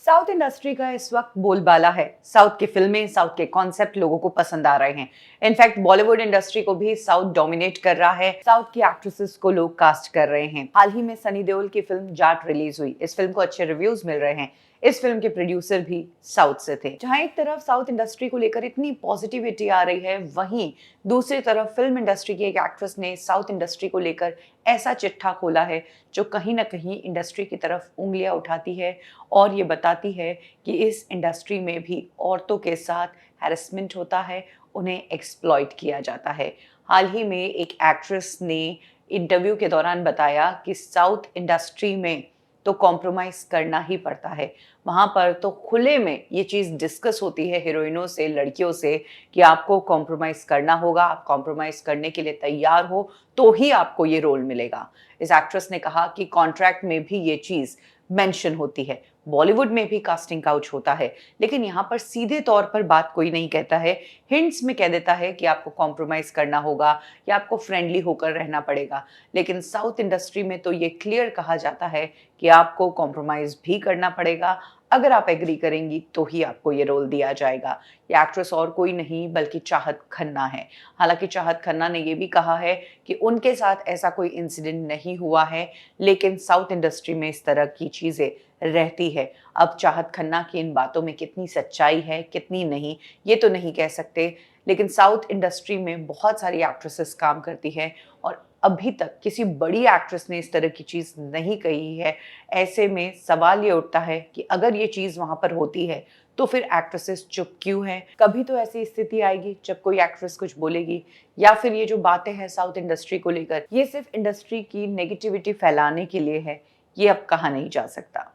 South industry का इस वक्त बोलबाला है। साउथ की फिल्में, साउथ के कॉन्सेप्ट लोगों को पसंद आ रहे हैं। इनफैक्ट बॉलीवुड इंडस्ट्री को भी साउथ डोमिनेट कर रहा है। साउथ की एक्ट्रेसेस को लोग कास्ट कर रहे हैं। हाल ही में सनी देओल की फिल्म जाट रिलीज हुई। इस फिल्म को अच्छे रिव्यूज मिल रहे हैं। इस फिल्म के प्रोड्यूसर भी साउथ से थे। जहां एक तरफ साउथ इंडस्ट्री को लेकर इतनी पॉजिटिविटी आ रही है, वहीं दूसरी तरफ फिल्म इंडस्ट्री की एक एक्ट्रेस ने साउथ इंडस्ट्री को लेकर ऐसा चिट्ठा खोला है जो कहीं ना कहीं इंडस्ट्री की तरफ उंगलियां उठाती है और ये बताती है कि इस इंडस्ट्री में भी औरतों के साथ हैरेसमेंट होता है, उन्हें एक्सप्लॉइट किया जाता है। हाल ही में एक एक्ट्रेस ने इंटरव्यू के दौरान बताया कि साउथ इंडस्ट्री में तो कॉम्प्रोमाइज करना ही पड़ता है। वहां पर तो खुले में ये चीज डिस्कस होती है हीरोइनों से, लड़कियों से, कि आपको कॉम्प्रोमाइज करना होगा, आप कॉम्प्रोमाइज करने के लिए तैयार हो तो ही आपको ये रोल मिलेगा। इस एक्ट्रेस ने कहा कि कॉन्ट्रैक्ट में भी ये चीज मेंशन होती है। बॉलीवुड में भी कास्टिंग काउच होता है, लेकिन यहाँ पर सीधे तौर पर बात कोई नहीं कहता है। हिंट्स में कह देता है कि आपको कॉम्प्रोमाइज करना होगा या आपको फ्रेंडली होकर रहना पड़ेगा। लेकिन साउथ इंडस्ट्री में तो ये क्लियर कहा जाता है कि आपको कॉम्प्रोमाइज भी करना पड़ेगा। अगर आप एग्री करेंगी तो ही आपको ये रोल दिया जाएगा। ये एक्ट्रेस और कोई नहीं बल्कि चाहत खन्ना है। हालांकि चाहत खन्ना ने ये भी कहा है कि उनके साथ ऐसा कोई इंसिडेंट नहीं हुआ है, लेकिन साउथ इंडस्ट्री में इस तरह की चीजें रहती है। अब चाहत खन्ना की इन बातों में कितनी सच्चाई है, कितनी नहीं, ये तो नहीं कह सकते। लेकिन साउथ इंडस्ट्री में बहुत सारी एक्ट्रेसेस काम करती है और अभी तक किसी बड़ी एक्ट्रेस ने इस तरह की चीज नहीं कही है। ऐसे में सवाल ये उठता है कि अगर ये चीज वहां पर होती है तो फिर एक्ट्रेसेस चुप क्यों हैं? कभी तो ऐसी स्थिति आएगी जब कोई एक्ट्रेस कुछ बोलेगी, या फिर ये जो बातें हैं साउथ इंडस्ट्री को लेकर, ये सिर्फ इंडस्ट्री की नेगेटिविटी फैलाने के लिए है। ये अब कहा नहीं जा सकता।